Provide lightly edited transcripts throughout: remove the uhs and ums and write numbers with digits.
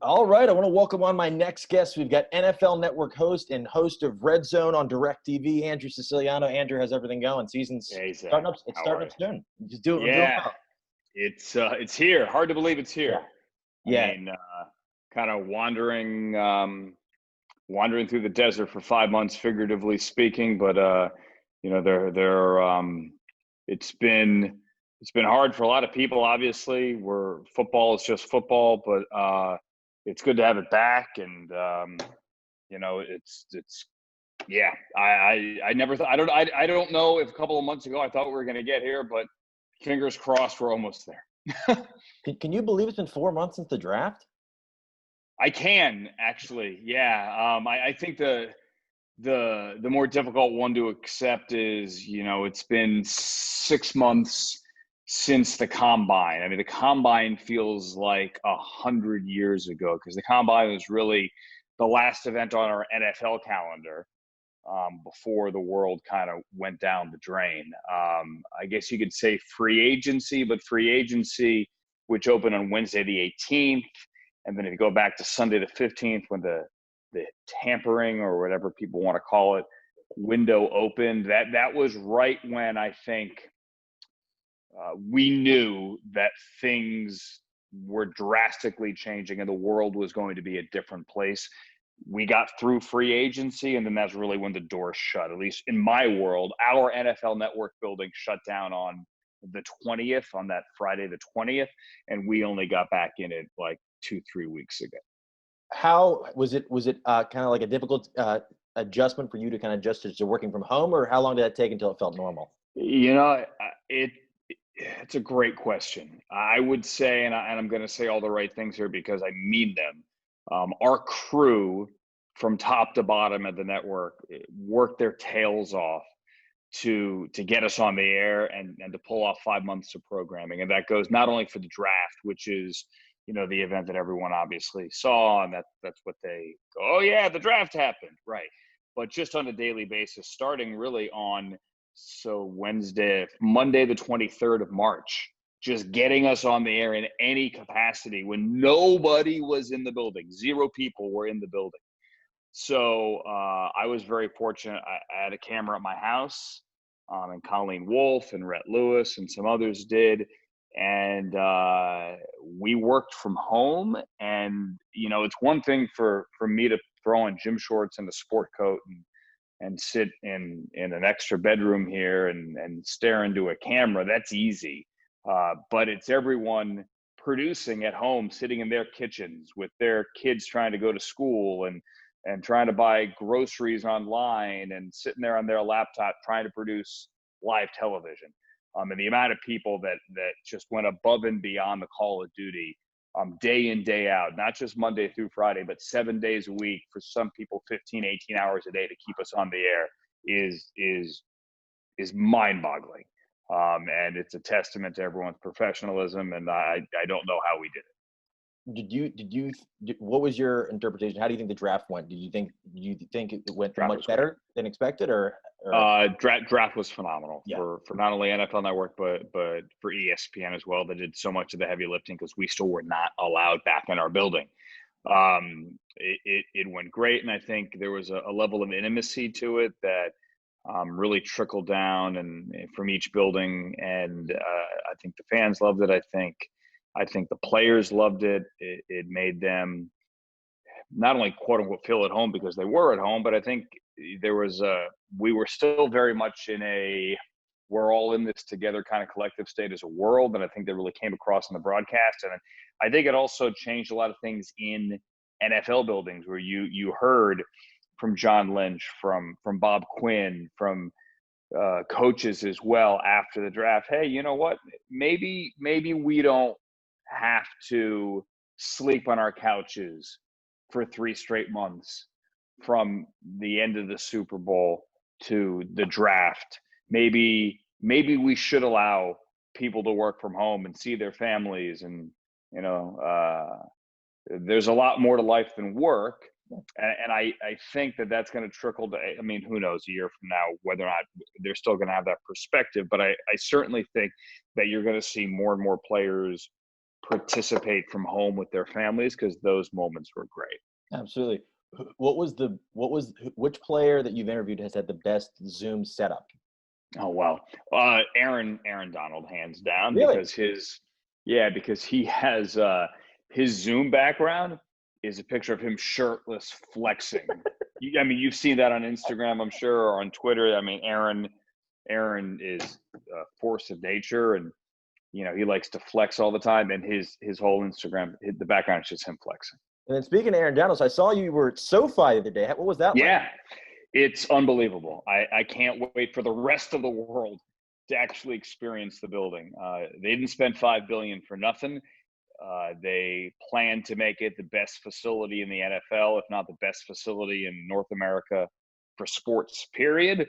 All right, I want to welcome on my next guest. We've got NFL Network host and host of RedZone on DirecTV, Andrew Siciliano. Andrew, how's everything going? Season's Hey starting Zach, up. It's how starting are up you? soon. I'm doing Yeah, well. it's here. Hard to believe it's Yeah, here. I yeah. mean, kind of wandering through the desert for 5 months, figuratively speaking. But it's been hard for a lot of people. Obviously, where football is just football, but it's good to have it back. And it's yeah. I never thought I don't know if a couple of months ago I thought we were going to get here, but fingers crossed we're almost there. Can you believe it's been 4 months since the draft? I can actually, yeah. I think the more difficult one to accept is, it's been 6 months since the combine. I mean, the combine feels like 100 years ago because the combine was really the last event on our NFL calendar before the world kind of went down the drain. I guess you could say free agency, but free agency, which opened on Wednesday the 18th, and then if you go back to Sunday the 15th when the tampering or whatever people want to call it window opened, that was right when I think we knew that things were drastically changing and the world was going to be a different place. We got through free agency, and then that's really when the doors shut. At least in my world, our NFL Network building shut down on the 20th, on that Friday the 20th, and we only got back in it like 2-3 weeks ago. How was it? Was it kind of like a difficult adjustment for you to kind of adjust to working from home, or how long did that take until it felt normal? You know, it's a great question. I would say, and I'm going to say all the right things here because I mean them. Our crew, from top to bottom at the network, worked their tails off to get us on the air and to pull off 5 months of programming, and that goes not only for the draft, which is the event that everyone obviously saw, and that's what they go, oh yeah, the draft happened, right? But just on a daily basis, starting really on Monday the 23rd of March, just getting us on the air in any capacity when nobody was in the building, zero people were in the building. So I was very fortunate. I had a camera at my house, and Colleen Wolfe and Rhett Lewis and some others did. And we worked from home. And, it's one thing for me to throw on gym shorts and a sport coat and sit in an extra bedroom here and stare into a camera. That's easy. But it's everyone producing at home, sitting in their kitchens with their kids trying to go to school and trying to buy groceries online and sitting there on their laptop trying to produce live television. And the amount of people that just went above and beyond the call of duty, day in, day out, not just Monday through Friday, but 7 days a week, for some people 15, 18 hours a day to keep us on the air is mind-boggling. And it's a testament to everyone's professionalism, and I don't know how we did it. What was your interpretation? How do you think the draft went? Do you think it went Draft much was better than expected, or? Draft was phenomenal Yeah. for not only NFL Network but for ESPN as well. They did so much of the heavy lifting because we still were not allowed back in our building. It went great, and I think there was a level of intimacy to it that really trickled down and from each building, and I think the fans loved it. I think the players loved it. It made them not only quote unquote feel at home because they were at home, but I think we were still very much in a we're all in this together kind of collective state as a world, and I think that really came across in the broadcast. And I think it also changed a lot of things in NFL buildings where you heard from John Lynch, from Bob Quinn, from coaches as well after the draft. Hey, you know what? Maybe we don't have to sleep on our couches for 3 straight months from the end of the Super Bowl to the draft. Maybe we should allow people to work from home and see their families, and there's a lot more to life than work. And I think that's going to trickle to, I mean, who knows a year from now whether or not they're still going to have that perspective. But I certainly think that you're going to see more and more players participate from home with their families, because those moments were great. Absolutely. Which player that you've interviewed has had the best Zoom setup? Oh, wow. Aaron Donald, hands down, Really? because because he has his Zoom background is a picture of him shirtless flexing. You've seen that on Instagram, I'm sure, or on Twitter. I mean, Aaron is a force of nature, and he likes to flex all the time, and his whole Instagram, the background is just him flexing. And then speaking of Aaron Donald, I saw you were at SoFi the other day. What was that like? Yeah, it's unbelievable. I can't wait for the rest of the world to actually experience the building. They didn't spend $5 billion for nothing. They plan to make it the best facility in the NFL, if not the best facility in North America for sports, period.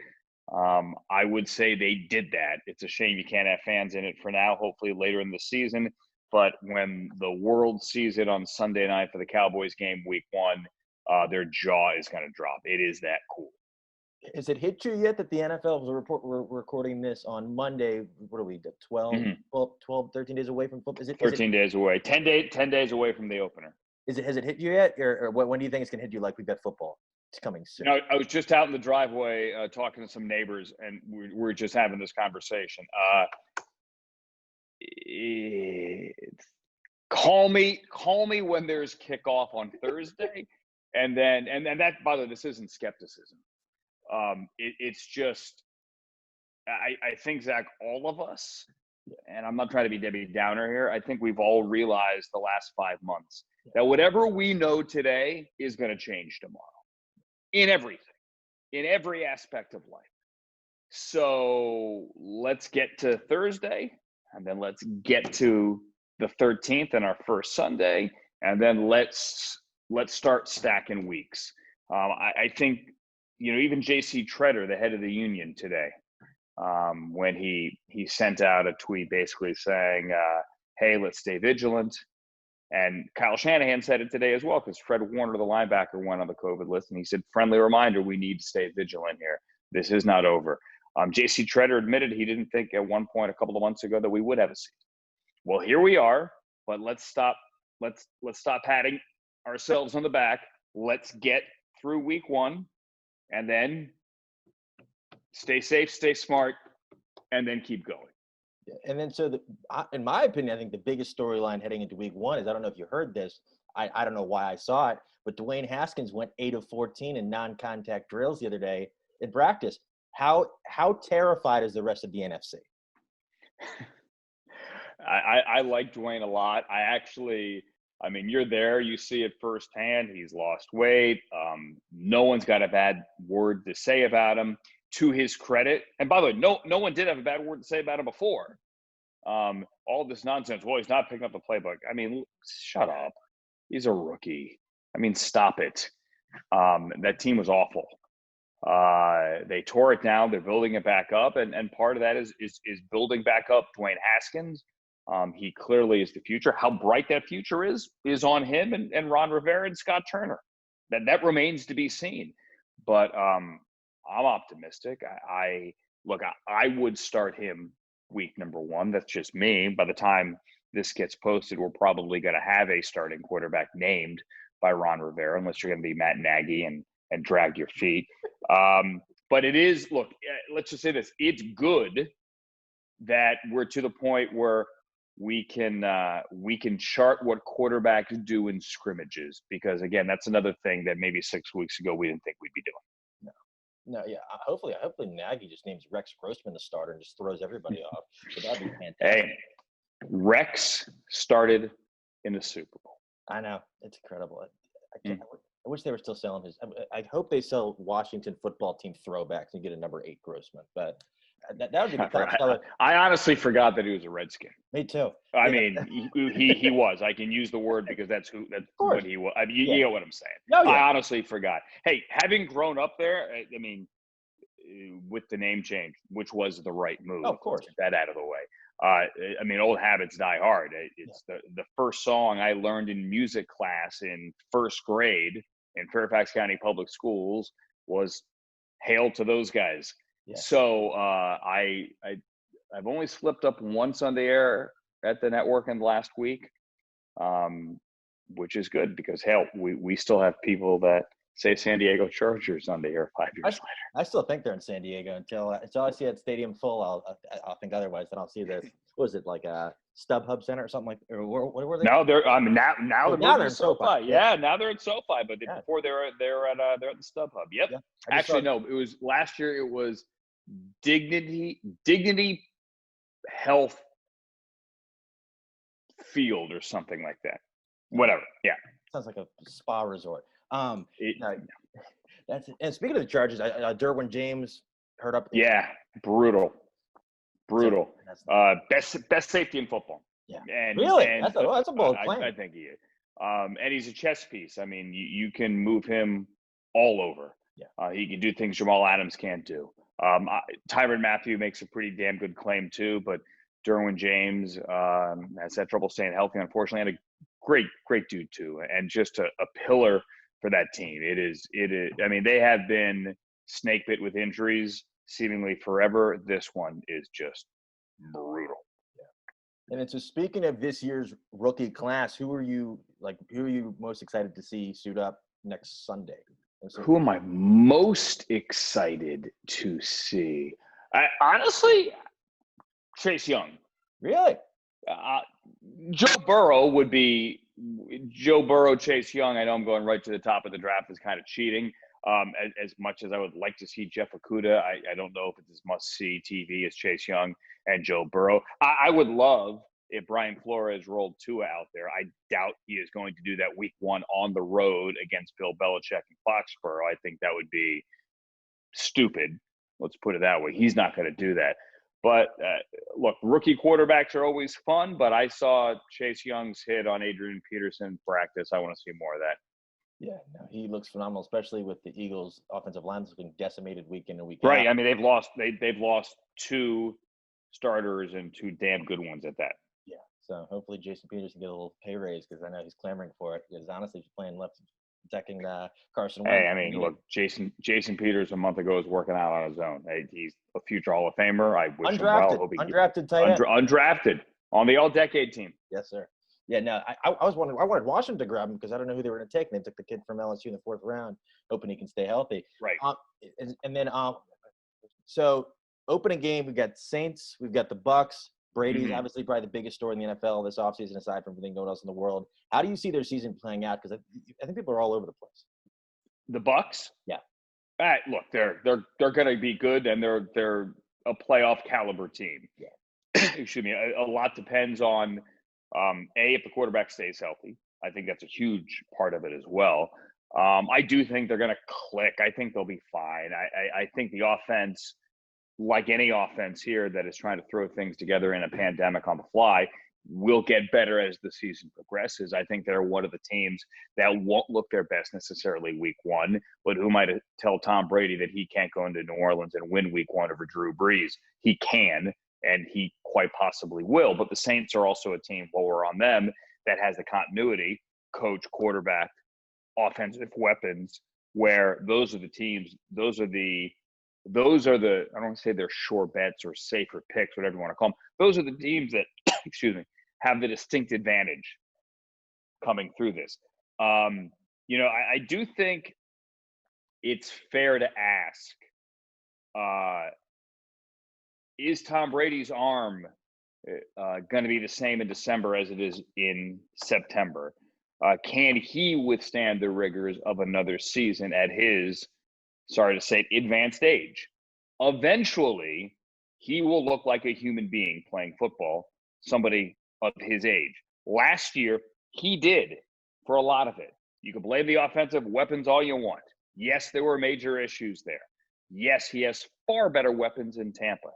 I would say they did that. It's a shame you can't have fans in it for now, hopefully later in the season. But when the world sees it on Sunday night for the Cowboys game week 1, their jaw is going to drop. It is that cool. Has it hit you yet that the NFL we're recording this on Monday? What are we, 12, 13 days away from football? 13 days away. 10 days away from the opener. Has it hit you yet? Or when do you think it's going to hit you like we've got football? It's coming soon. I was just out in the driveway talking to some neighbors, and we're just having this conversation. Call me when there's kickoff on Thursday, and that, by the way, this isn't skepticism. It's just, I think, Zach, all of us, and I'm not trying to be Debbie Downer here, I think we've all realized the last 5 months that whatever we know today is going to change tomorrow, in everything, in every aspect of life. So let's get to Thursday, and then let's get to the 13th and our first Sunday, and then let's start stacking weeks. I think, even J.C. Treader, the head of the union today, when he sent out a tweet basically saying, hey, let's stay vigilant. And Kyle Shanahan said it today as well, because Fred Warner, the linebacker, went on the COVID list, and he said, friendly reminder, we need to stay vigilant here. This is not over. J.C. Treader admitted he didn't think at one point a couple of months ago that we would have a season. Well, here we are, but let's stop patting ourselves on the back. Let's get through week 1, and then stay safe, stay smart, and then keep going. And then, in my opinion, I think the biggest storyline heading into week 1 is, I don't know if you heard this, I don't know why I saw it, but Dwayne Haskins went 8 of 14 in non-contact drills the other day in practice. How terrified is the rest of the NFC? I like Dwayne a lot. You're there, you see it firsthand. He's lost weight. No one's got a bad word to say about him, to his credit. And by the way, no one did have a bad word to say about him before. All this nonsense. Well, he's not picking up the playbook. Shut up. He's a rookie. Stop it. That team was awful. They tore it down. They're building it back up. And part of that is building back up Dwayne Haskins. He clearly is the future. How bright that future is on him and Ron Rivera and Scott Turner. That remains to be seen. But I'm optimistic. I would start him week number 1. That's just me. By the time this gets posted, we're probably going to have a starting quarterback named by Ron Rivera, unless you're going to be Matt Nagy and drag your feet. But it is, let's just say this. It's good that we're to the point where we can chart what quarterbacks do in scrimmages, because again, that's another thing that maybe 6 weeks ago we didn't think we'd be doing. No, yeah. Hopefully Nagy just names Rex Grossman the starter and just throws everybody off. So that'd be fantastic. Hey, Rex started in the Super Bowl. I know, it's incredible. I wish they were still selling his. I hope they sell Washington football team throwbacks and get a number 8 Grossman, but. That would be the I honestly forgot that he was a Redskin. Me too. He was. I can use the word because that's what he was. You know what I'm saying. Oh, yeah. I honestly forgot. Hey, having grown up there, with the name change, which was the right move. Oh, of course. Get that out of the way. Old habits die hard. It's the first song I learned in music class in first grade in Fairfax County Public Schools was "Hail to Those Guys." Yeah. So I've only slipped up once on the air at the network in the last week. which is good because, hell, we still have people that say San Diego Chargers on the air 5 years later. I still think they're in San Diego until I see that stadium full. I'll think otherwise. Then I'll see this. What was it, like a StubHub Center or something like? Or what were they? No, they're now they're in SoFi. Yeah, now they're in SoFi, but before they're at the StubHub. Yep. Yeah. Actually, no, it was last year. It was Dignity Health Field or something like that. Whatever. Yeah. Sounds like a spa resort. That's it. And speaking of the Chargers, Derwin James hurt up. Yeah, brutal. Best safety in football. Yeah. And really? That's a bold claim. I think he is. And he's a chess piece. I mean, you can move him all over. Yeah. He can do things Jamal Adams can't do. Tyrann Mathieu makes a pretty damn good claim too, but Derwin James has had trouble staying healthy. Unfortunately, had a great dude too, and just a pillar for that team. It is. I mean, they have been snake bit with injuries seemingly forever. This one is just brutal. Yeah. And so, speaking of this year's rookie class, who are you most excited to see suit up next Sunday? Who am I most excited to see? Honestly, Chase Young. Really? Joe Burrow, Chase Young. I know I'm going right to the top of the draft is kind of cheating. As much as I would like to see Jeff Okudah, I don't know if it's as must-see TV as Chase Young and Joe Burrow. I would love if Brian Flores rolled Tua out there. I doubt he is going to do that week 1 on the road against Bill Belichick in Foxborough. I think that would be stupid. Let's put it that way. He's not going to do that. But, look, rookie quarterbacks are always fun, but I saw Chase Young's hit on Adrian Peterson practice. I want to see more of that. Yeah, no, he looks phenomenal, especially with the Eagles' offensive line looking decimated week in and week out. Right. out. I mean, they've lost 2 starters and 2 damn good ones at that. Yeah. So hopefully Jason Peters can get a little pay raise because I know he's clamoring for it. Because honestly, he's playing left, protecting Carson Wentz. Hey, I mean, look, Jason Peters a month ago was working out on his own. Hey, he's a future Hall of Famer. I wish him well. Undrafted tight end. Undrafted on the All-Decade team. Yes, sir. Yeah, no, I was wondering. I wanted Washington to grab him because I don't know who they were going to take. And they took the kid from LSU in the 4th round, hoping he can stay healthy. Right. And then, so opening game, we've got Saints, we've got the Bucks. Brady's obviously probably the biggest story in the NFL this offseason, aside from everything going else in the world. How do you see their season playing out? Because I think people are all over the place. The Bucks? Yeah. Look, they're going to be good, and they're a playoff caliber team. Yeah. Excuse me. A lot depends on if the quarterback stays healthy. I think that's a huge part of it as well. I do think they're going to click. I think they'll be fine. I think the offense, like any offense here that is trying to throw things together in a pandemic on the fly, will get better as the season progresses. I think they're one of the teams that won't look their best necessarily week 1, but who might tell Tom Brady that he can't go into New Orleans and win week 1 over Drew Brees? He can, and he quite possibly will. But the Saints are also a team, while we're on them, that has the continuity, coach, quarterback, offensive weapons, where those are the teams, those are the I don't want to say they're sure bets or safer picks, whatever you want to call them. Those are the teams that, have the distinct advantage coming through this. I do think it's fair to ask, is Tom Brady's arm going to be the same in December as it is in September? Can he withstand the rigors of another season at his, sorry to say, advanced age? Eventually, he will look like a human being playing football, somebody of his age. Last year, he did for a lot of it. You can blame the offensive weapons all you want. Yes, there were major issues there. Yes, he has far better weapons in Tampa.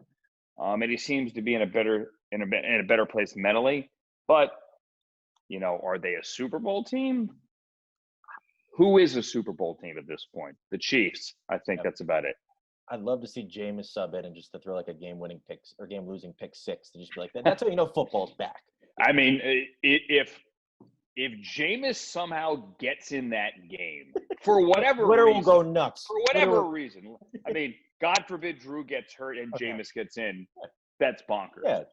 And he seems to be in a better place mentally. But, are they a Super Bowl team? Who is a Super Bowl team at this point? The Chiefs. I think that's about it. I'd love to see Jameis sub in and just to throw like a game-winning pick or game-losing pick 6 to just be like that. That's how you know football's back. I mean, if Jameis somehow gets in that game for whatever Twitter reason, will go nuts. For whatever reason. I mean, God forbid Drew gets hurt and Jameis gets in. That's bonkers. Yeah.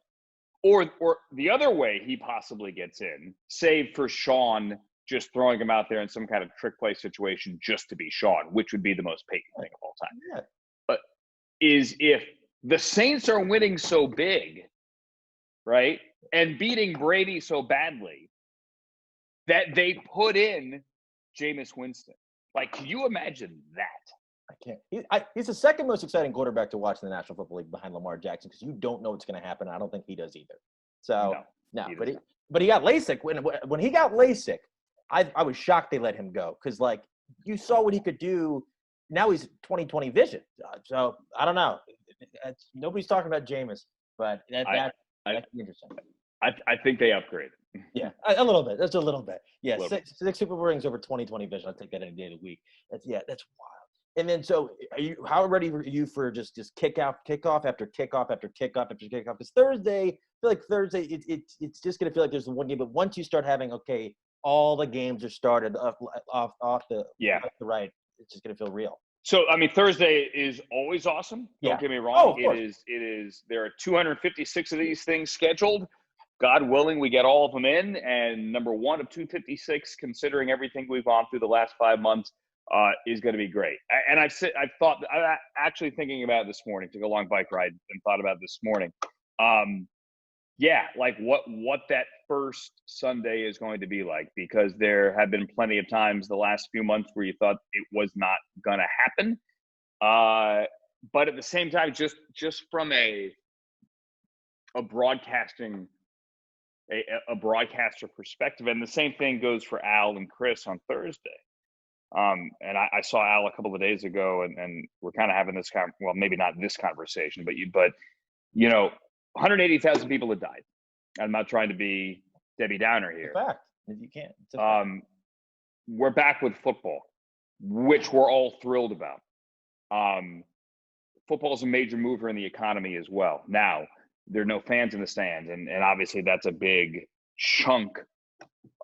or the other way he possibly gets in, save for Sean just throwing him out there in some kind of trick play situation just to be Sean, which would be the most Peyton thing of all time. Yeah. But is if the Saints are winning so big, right, and beating Brady so badly that they put in Jameis Winston. Like, can you imagine that? I can't. He's the second most exciting quarterback to watch in the National Football League behind Lamar Jackson because you don't know what's going to happen. I don't think he does either. So no, but he got LASIK. When he got LASIK, I was shocked they let him go because like you saw what he could do. Now he's 20/20 vision. So I don't know. Nobody's talking about Jameis, but that's interesting. I think they upgraded. Yeah, a little bit. That's a little bit. Yeah, six Super Bowl rings over 20/20 vision. I'll take that any day of the week. That's wild. And then, so how ready are you for just kickoff after kickoff after kickoff after kickoff? Because Thursday, I feel like Thursday, it's just going to feel like there's one game. But once you start having, okay, all the games are started off the left to right, it's just going to feel real. So, I mean, Thursday is always awesome. Don't get me wrong. Oh, it is. There are 256 of these things scheduled. God willing, we get all of them in. And number one of 256, considering everything we've gone through the last 5 months, is going to be great. And I'm actually thinking about it this morning. Took a long bike ride and thought about it this morning. Like what that first Sunday is going to be like, because there have been plenty of times the last few months where you thought it was not going to happen. But at the same time, just from a broadcasting, a broadcaster perspective, and the same thing goes for Al and Chris on Thursday. And I saw Al a couple of days ago, and we're kind of having this well, maybe not this conversation, but 180,000 people have died. I'm not trying to be Debbie Downer here. It's a fact. You can't. It's a fact. We're back with football, which we're all thrilled about. Football is a major mover in the economy as well. Now, there are no fans in the stands, and obviously that's a big chunk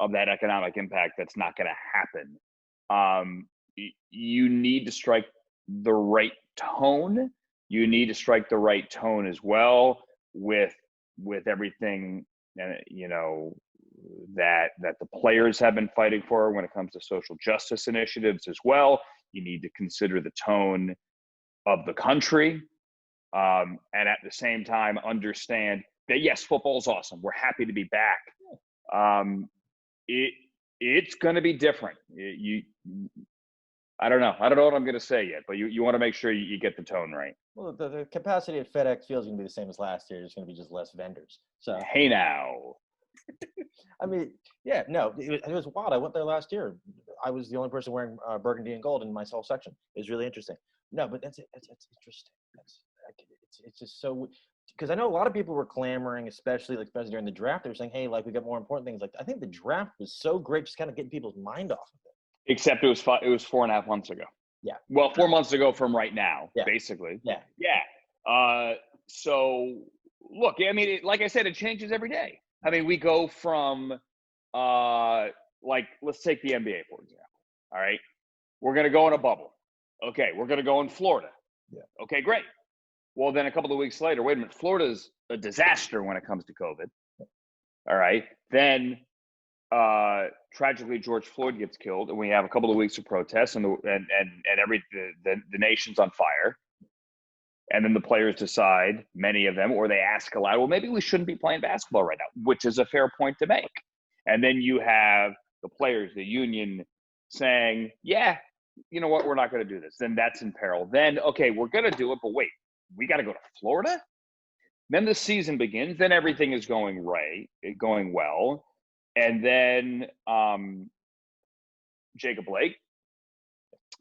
of that economic impact that's not going to happen. You need to strike the right tone. You need to strike the right tone as well with everything, that the players have been fighting for when it comes to social justice initiatives as well. You need to consider the tone of the country, and at the same time understand that yes, football is awesome. We're happy to be back. It's going to be different. I don't know what I'm going to say yet, but you want to make sure you get the tone right. Well, the capacity at FedEx Field is going to be the same as last year. There's going to be just less vendors. So hey now. I mean, yeah, no, it was wild. I went there last year. I was the only person wearing burgundy and gold in my whole section. It was really interesting. No, but that's interesting. It's just so, because I know a lot of people were clamoring, especially during the draft. They were saying, hey, like, we got more important things. Like, I think the draft was so great, just kind of getting people's mind off of it. Except it was 4.5 months ago. Yeah. Well, 4 months ago from right now, basically. Yeah. Yeah. So, look, I mean, like I said, it changes every day. I mean, we go from, let's take the NBA, for example. All right. We're going to go in a bubble. Okay. We're going to go in Florida. Yeah. Okay, great. Well, then a couple of weeks later, wait a minute, Florida's a disaster when it comes to COVID. All right. Then, tragically, George Floyd gets killed, and we have a couple of weeks of protests, and the nation's on fire. And then the players decide, many of them, or they ask aloud, well, maybe we shouldn't be playing basketball right now, which is a fair point to make. And then you have the players, the union, saying, yeah, you know what, we're not going to do this. Then that's in peril. Then, okay, we're going to do it, but wait, we got to go to Florida? Then the season begins. Then everything is going well. And then Jacob Blake,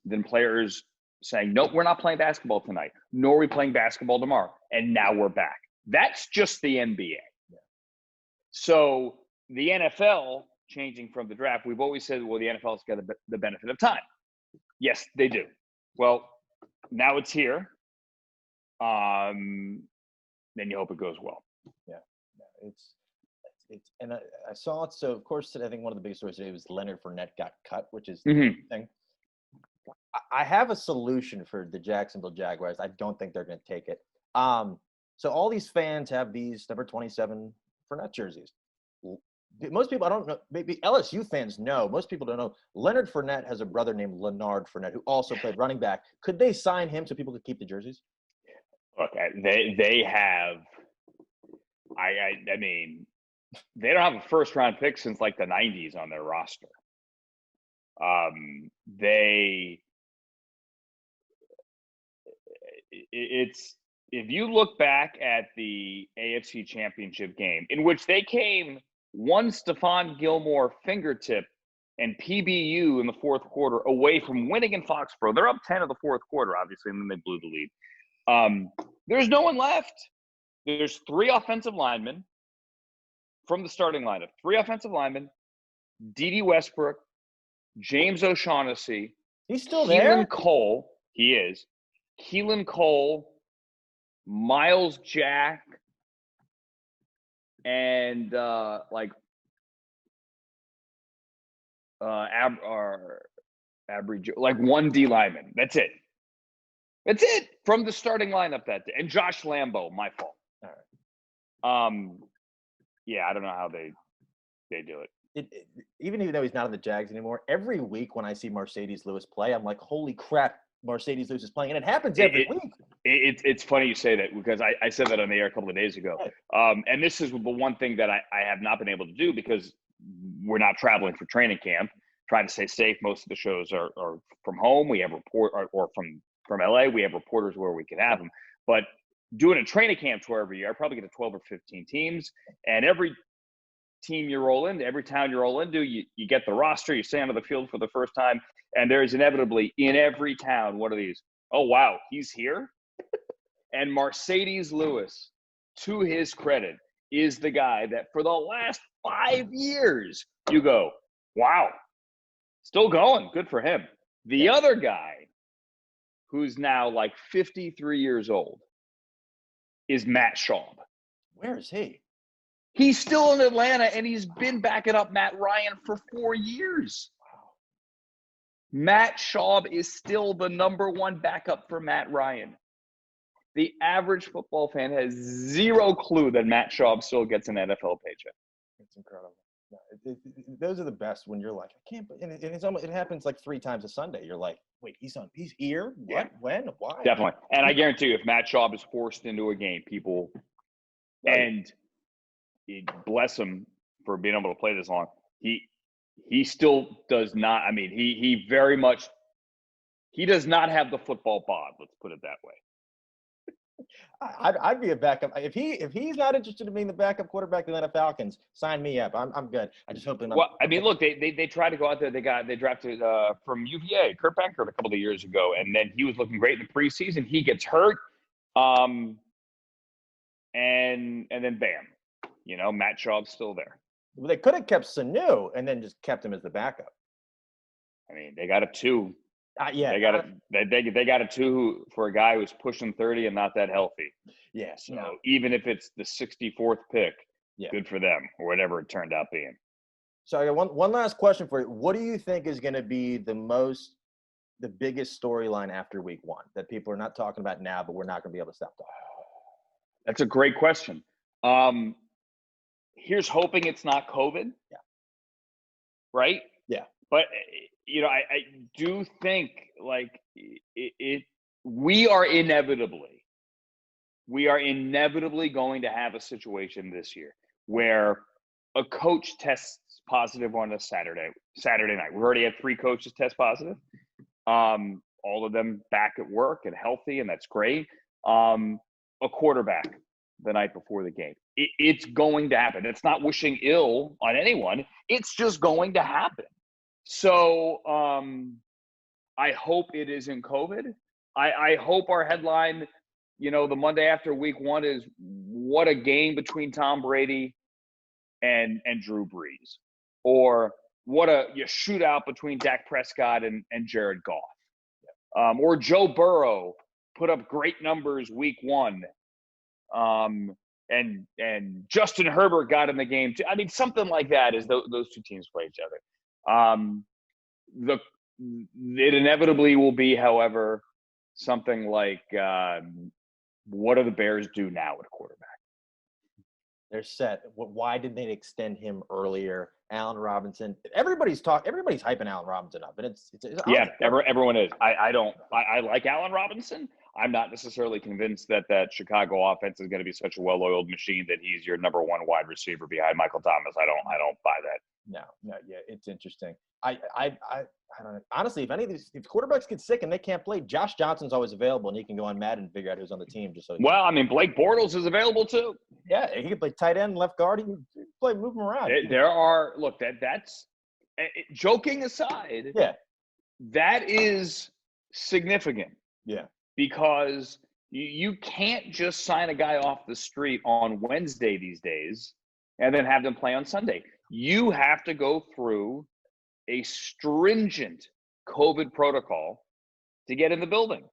then players saying, nope, we're not playing basketball tonight, nor are we playing basketball tomorrow. And now we're back. That's just the NBA. Yeah. So the NFL, changing from the draft, we've always said, well, the NFL's got the benefit of time. Yes, they do. Well, now it's here. Then you hope it goes well. Yeah, and I saw it. So of course, today, I think one of the biggest stories today was Leonard Fournette got cut, which is the thing. I have a solution for the Jacksonville Jaguars. I don't think they're going to take it. So all these fans have these number 27 Fournette jerseys. Most people, I don't know, maybe LSU fans know. Most people don't know. Leonard Fournette has a brother named Leonard Fournette who also played running back. Could they sign him so people could keep the jerseys? Look, they have. I mean, they don't have a first round pick since like the 90s on their roster. It's if you look back at the AFC Championship game in which they came one Stephon Gilmore fingertip and PBU in the fourth quarter away from winning in Foxborough. They're up 10 in the fourth quarter, obviously, and then they blew the lead. There's no one left. There's 3 offensive linemen from the starting lineup. 3 offensive linemen, D.D. Westbrook, James O'Shaughnessy. He's still Keelan there? Cole. He is. Keelan Cole, Miles Jack, and like one D lineman. That's it. That's it from the starting lineup that day. And Josh Lambo, my fault. All right. Yeah, I don't know how they do it. Even though he's not in the Jags anymore, every week when I see Mercedes Lewis play, I'm like, holy crap, Mercedes Lewis is playing. And it happens every week. It's funny you say that because I said that on the air a couple of days ago. And this is the one thing that I have not been able to do because we're not traveling for training camp, trying to stay safe. Most of the shows are from home. We have or from LA. We have reporters where we can have them. But doing a training camp tour every year, I probably get to 12 or 15 teams. And every team you roll into, every town you roll into, you get the roster, you stay onto the field for the first time. And there's inevitably in every town one of these, oh, wow, he's here? And Mercedes Lewis, to his credit, is the guy that for the last 5 years, you go, wow, still going. Good for him. The other guy, who's now like 53 years old, is Matt Schaub. Where is he? He's still in Atlanta, and he's been backing up Matt Ryan for 4 years. Wow. Matt Schaub is still the number 1 backup for Matt Ryan. The average football fan has zero clue that Matt Schaub still gets an NFL paycheck. It's incredible. No, those are the best when you're like, I can't. And it happens like 3 times a Sunday. You're like, wait, he's here? What? Yeah. When? Why? Definitely. And I guarantee you, if Matt Schaub is forced into a game, people and bless him for being able to play this long. He still does not. I mean, he very much. He does not have the football bod. Let's put it that way. I'd be a backup if he's not interested in being the backup quarterback to the Atlanta Falcons. Sign me up. I'm good. I just hope. Well, I mean, look, they tried to go out there. They drafted from UVA Kurt Benkert a couple of years ago, and then he was looking great in the preseason. He gets hurt, and then bam, Matt Schaub's still there. Well, they could have kept Sanu and then just kept him as the backup. I mean, they got a 2. Yeah, they got a 2 for a guy who's pushing 30 and not that healthy. Yeah, so even if it's the 64th pick, good for them or whatever it turned out being. So I got one last question for you. What do you think is going to be the biggest storyline after week 1 that people are not talking about now, but we're not going to be able to stop talking about? That's a great question. Here's hoping it's not COVID. Yeah. Right? Yeah. But I do think like we are inevitably going to have a situation this year where a coach tests positive on a Saturday night. We already had 3 coaches test positive. All of them back at work and healthy, and that's great. A quarterback the night before the game. It's going to happen. It's not wishing ill on anyone. It's just going to happen. So I hope it isn't COVID. I hope our headline, the Monday after week 1 is what a game between Tom Brady and Drew Brees. Or what a shootout between Dak Prescott and Jared Goff. Or Joe Burrow put up great numbers week 1. And Justin Herbert got in the game too. I mean, something like that as those 2 teams play each other. It inevitably will be, however, something like what do the Bears do now at quarterback? They're set. Why did they extend him earlier? Allen Robinson. Everybody's hyping Allen Robinson up, and it's yeah, everyone is. I like Allen Robinson. I'm not necessarily convinced that Chicago offense is going to be such a well-oiled machine that he's your number one wide receiver behind Michael Thomas. I don't buy that. No, yeah, it's interesting. I don't know. Honestly, if quarterbacks get sick and they can't play, Josh Johnson's always available, and he can go on Madden and figure out who's on the team. Well, I mean, Blake Bortles is available too. Yeah, he can play tight end, left guard. He can move him around. That's joking aside. Yeah, that is significant. Yeah, because you can't just sign a guy off the street on Wednesday these days and then have them play on Sunday. You have to go through a stringent COVID protocol to get in the building.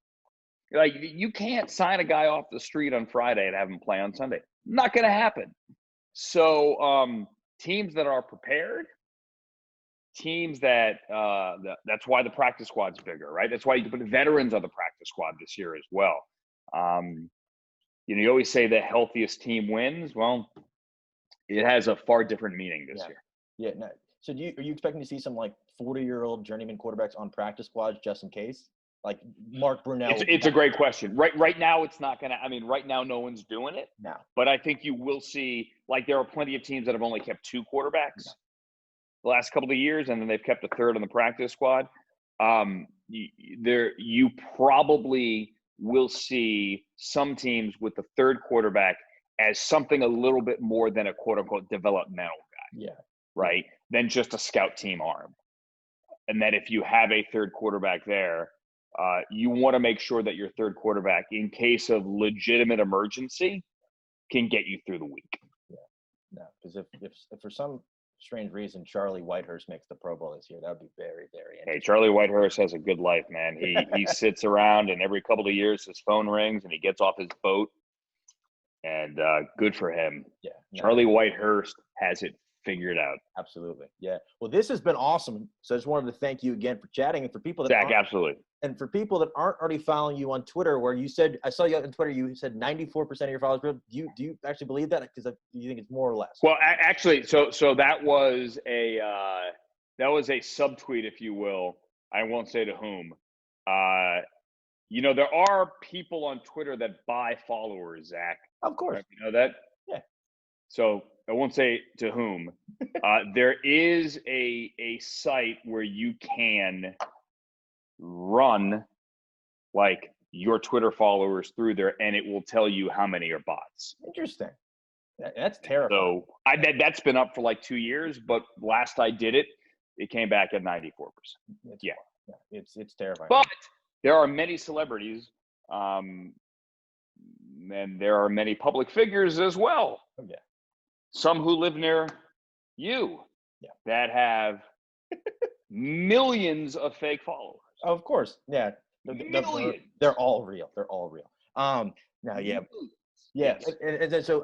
Like, you can't sign a guy off the street on Friday and have him play on Sunday. Not going to happen. So teams that are prepared, teams that's why the practice squad's bigger, right? That's why you put veterans on the practice squad this year as well. You always say the healthiest team wins. Well, it has a far different meaning this year. Yeah. No. So are you expecting to see some like 40-year-old journeyman quarterbacks on practice squads just in case? Like Mark Brunell. It's a great question. Right now, it's not going to – I mean, right now, no one's doing it. No. But I think you will see – like, there are plenty of teams that have only kept 2 quarterbacks the last couple of years, and then they've kept a third on the practice squad. You probably will see some teams with the third quarterback as something a little bit more than a quote-unquote developmental guy. Yeah. Right? Than just a scout team arm. And that if you have a third quarterback there, you want to make sure that your third quarterback, in case of legitimate emergency, can get you through the week. Yeah. No, because if for some strange reason Charlie Whitehurst makes the Pro Bowl this year, that would be very, very interesting. Hey, Charlie Whitehurst has a good life, man. He sits around, and every couple of years his phone rings and he gets off his boat. And good for him. Yeah. No. Charlie Whitehurst has it figured out. Absolutely. Yeah. Well, this has been awesome. So I just wanted to thank you again for chatting. And for people that Zach, absolutely. And for people that aren't already following you on Twitter, where you said, I saw you on Twitter, you said 94% of your followers. Do you actually believe that? Because you think it's more or less? Well, actually, so that was a subtweet, if you will. I won't say to whom. There are people on Twitter that buy followers, Zach. Of course. Right? You know that? Yeah. So I won't say to whom. There is a site where you can run like your Twitter followers through there, and it will tell you how many are bots. Interesting. That's terrifying. So that's been up for like 2 years, but last I did it, it came back at 94%. Yeah. It's terrifying. But there are many celebrities, and there are many public figures as well. Oh, yeah. Some who live near you that have millions of fake followers. Of course. Yeah. They're all real. They're all real. Now, yeah. Yeah. Yes. And so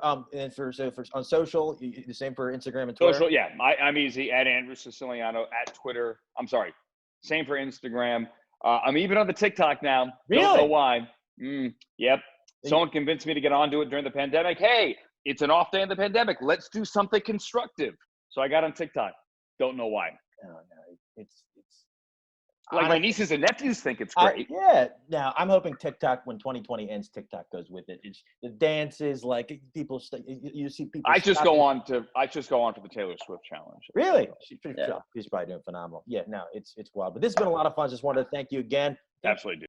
for on social, the same for Instagram and Twitter? Social, yeah. I'm easy at Andrew Siciliano at Twitter. I'm sorry. Same for Instagram. I'm even on the TikTok now. Really? Don't know why. Yep. Someone convinced me to get onto it during the pandemic. Hey, it's an off day in the pandemic. Let's do something constructive. So I got on TikTok. Don't know why. No. It's like my nieces and nephews think it's great. Yeah. Now I'm hoping TikTok, when 2020 ends, TikTok goes with it. It's the dances, like people. You see people. I just go on for the Taylor Swift challenge. Really? She's probably doing phenomenal. Yeah. No, it's wild. But this has been a lot of fun. Just wanted to thank you again. Absolutely.